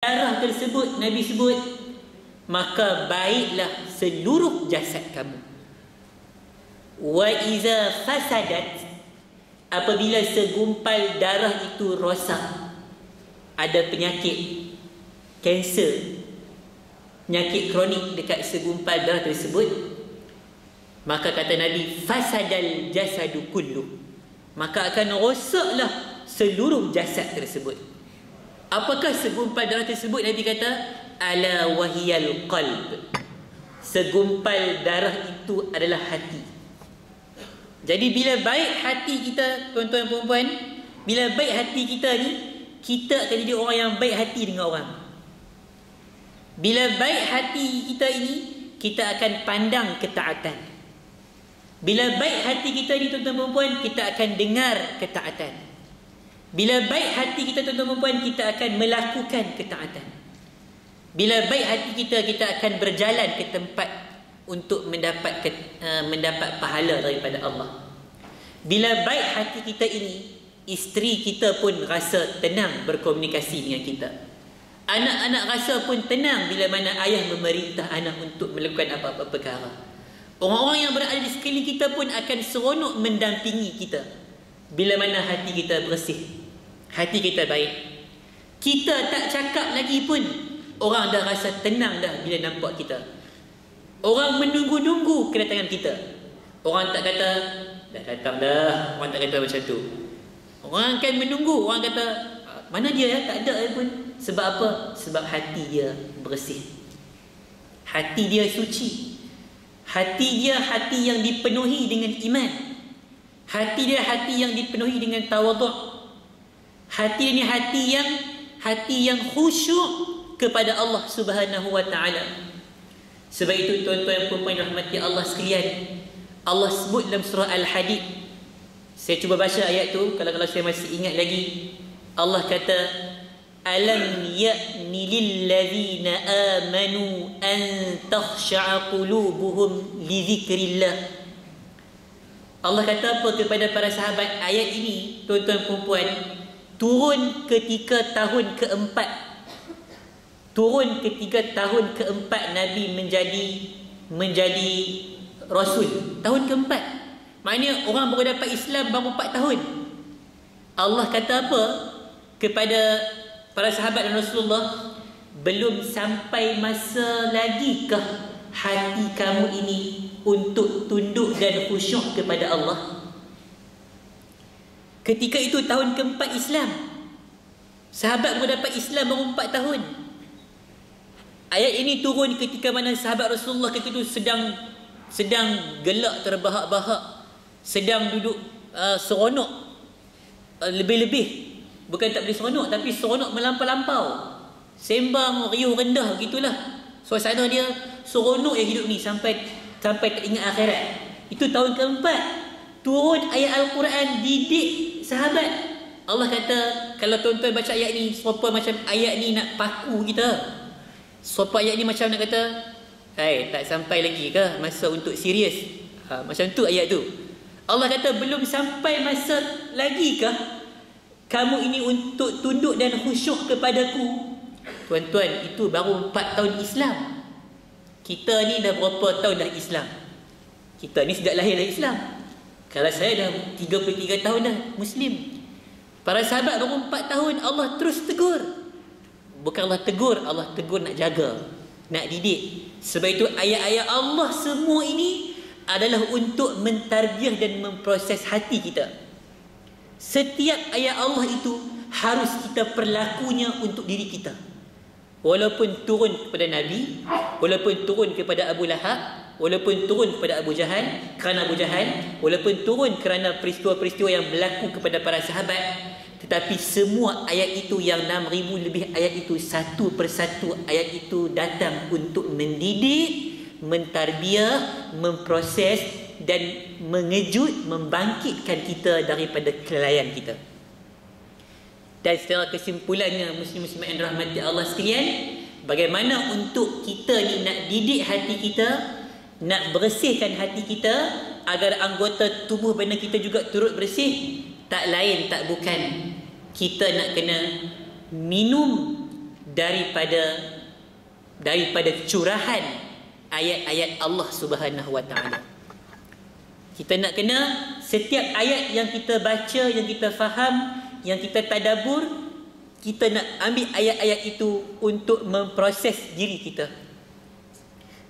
darah tersebut Nabi sebut, maka baiklah seluruh jasad kamu. Wa iza fasadat, apabila segumpal darah itu rosak, ada penyakit kanser, penyakit kronik dekat segumpal darah tersebut, maka kata Nabi, fasadal jasadu kullu, maka akan rosaklah seluruh jasad tersebut. Apakah segumpal darah tersebut? Nabi kata, ala wahiyal qalb, segumpal darah itu adalah hati. Jadi bila baik hati kita, tuan-tuan dan puan-puan, bila baik hati kita ni, kita akan jadi orang yang baik hati dengan orang. Bila baik hati kita ini, kita akan pandang ketaatan. Bila baik hati kita ni, tuan-tuan dan puan-puan, kita akan dengar ketaatan. Bila baik hati kita, tuan-tuan dan puan-puan, kita akan melakukan ketaatan. Bila baik hati kita, kita akan berjalan ke tempat untuk mendapat pahala daripada Allah. Bila baik hati kita ini, isteri kita pun rasa tenang berkomunikasi dengan kita. Anak-anak rasa pun tenang bila mana ayah memerintah anak untuk melakukan apa-apa perkara. Orang-orang yang berada di sekeliling kita pun akan seronok mendampingi kita bila mana hati kita bersih, hati kita baik. Kita tak cakap lagi pun orang dah rasa tenang dah bila nampak kita. Orang menunggu-nunggu kedatangan kita. Orang tak kata, dah datang dah. Orang tak kata macam tu. Orang akan menunggu. Orang kata, mana dia ya? Tak ada pun. Sebab apa? Sebab hati dia bersih. Hati dia suci. Hati dia hati yang dipenuhi dengan iman. Hati dia hati yang dipenuhi dengan tawaduk. Hati ini hati yang khusyuk kepada Allah Subhanahu wa taala. Sebab itu tuan-tuan dan puan-puan rahmati Allah sekalian, Allah sebut dalam surah Al-Hadid. Saya cuba baca ayat tu kalau saya masih ingat lagi. Allah kata, alam ya'ni lil ladzina amanu an takhsha'a qulubuhum li dzikrillah. Allah kata apa kepada para sahabat? Ayat ini tuan-tuan dan puan-puan turun ketika tahun keempat. Turun ketika tahun keempat Nabi menjadi Rasul. Tahun keempat. Maknanya orang baru dapat Islam baru 4 tahun. Allah kata apa kepada para sahabat dan Rasulullah? Belum sampai masa lagikah hati kamu ini untuk tunduk dan khusyuk kepada Allah? Ketika itu tahun keempat Islam. Sahabat baru dapat Islam baru 4 tahun. Ayat ini turun ketika mana sahabat Rasulullah ketika itu sedang gelak terbahak-bahak, sedang duduk seronok lebih-lebih. Bukan tak boleh seronok, tapi seronok melampau-lampau. Sembang riuh rendah gitulah. Suasana dia seronok yang hidup ni sampai tak ingat akhirat. Itu tahun keempat. Turun ayat Al-Quran didik sahabat. Allah kata, kalau tuan-tuan baca ayat ni, serupa macam ayat ni nak paku kita. Serupa ayat ni macam nak kata, tak sampai lagi ke masa untuk serius? Macam tu ayat tu. Allah kata, belum sampai masa lagi kah kamu ini untuk tunduk dan khusyuk kepadaku? Tuan-tuan, itu baru 4 tahun Islam. Kita ni dah berapa tahun dah Islam? Kita ni sejak lahir dah Islam. Kalau saya dah 33 tahun dah Muslim. Para sahabat baru 4 tahun, Allah terus tegur. Bukan Allah tegur nak jaga, nak didik. Sebab itu ayat-ayat Allah semua ini adalah untuk mentarbiah dan memproses hati kita. Setiap ayat Allah itu harus kita perlakunya untuk diri kita. Walaupun turun kepada Nabi, walaupun turun kepada Abu Lahab, walaupun turun kepada Abu Jahal, kerana Abu Jahal, walaupun turun kerana peristiwa-peristiwa yang berlaku kepada para sahabat, tetapi semua ayat itu yang 6,000 lebih ayat itu, satu persatu ayat itu datang untuk mendidik, mentarbiah, memproses dan mengejut, membangkitkan kita daripada kelalaian kita. Dan secara kesimpulannya, muslim-muslimat yang dirahmati Allah sekalian, bagaimana untuk kita ni nak didik hati kita, nak bersihkan hati kita agar anggota tubuh badan kita juga turut bersih? Tak lain tak bukan, kita nak kena minum daripada curahan ayat-ayat Allah Subhanahu Wa Taala. Kita nak kena setiap ayat yang kita baca, yang kita faham, yang kita tadabbur, kita nak ambil ayat-ayat itu untuk memproses diri kita.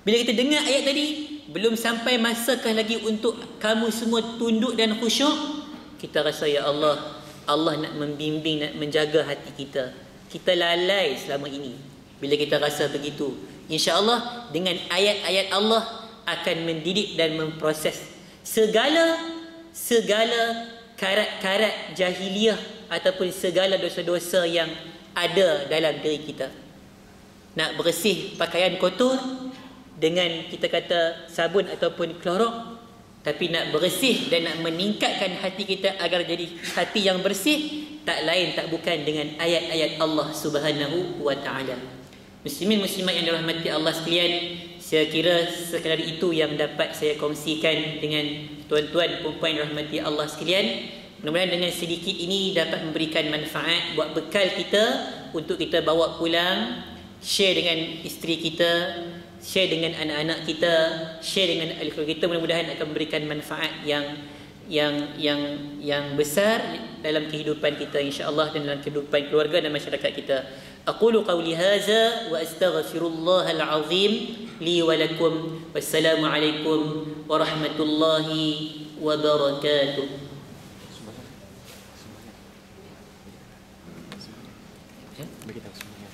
Bila kita dengar ayat tadi, belum sampai masakah lagi untuk kamu semua tunduk dan khusyuk, kita rasa ya Allah, Allah nak membimbing, nak menjaga hati kita. Kita lalai selama ini. Bila kita rasa begitu, insya-Allah dengan ayat-ayat Allah akan mendidik dan memproses segala karat-karat jahiliah ataupun segala dosa-dosa yang ada dalam diri kita. Nak bersih pakaian kotor dengan kita kata sabun ataupun klorok, tapi nak bersih dan nak meningkatkan hati kita agar jadi hati yang bersih, tak lain tak bukan dengan ayat-ayat Allah Subhanahu Wa Taala. Muslimin muslimat yang dirahmati Allah sekalian, saya kira sekadar itu yang dapat saya kongsikan dengan tuan-tuan puan-puan yang dirahmati Allah sekalian. Mudah-mudahan dengan sedikit ini dapat memberikan manfaat buat bekal kita untuk kita bawa pulang, share dengan isteri kita, share dengan anak-anak kita, share dengan ahli keluarga kita. Mudah-mudahan akan memberikan manfaat yang besar dalam kehidupan kita insya-Allah dan dalam kehidupan keluarga dan masyarakat kita. Aqulu qawli hadza wa astaghfirullahal azim li wa lakum. Wassalamualaikum warahmatullahi wabarakatuh. Bagi tahu semuanya.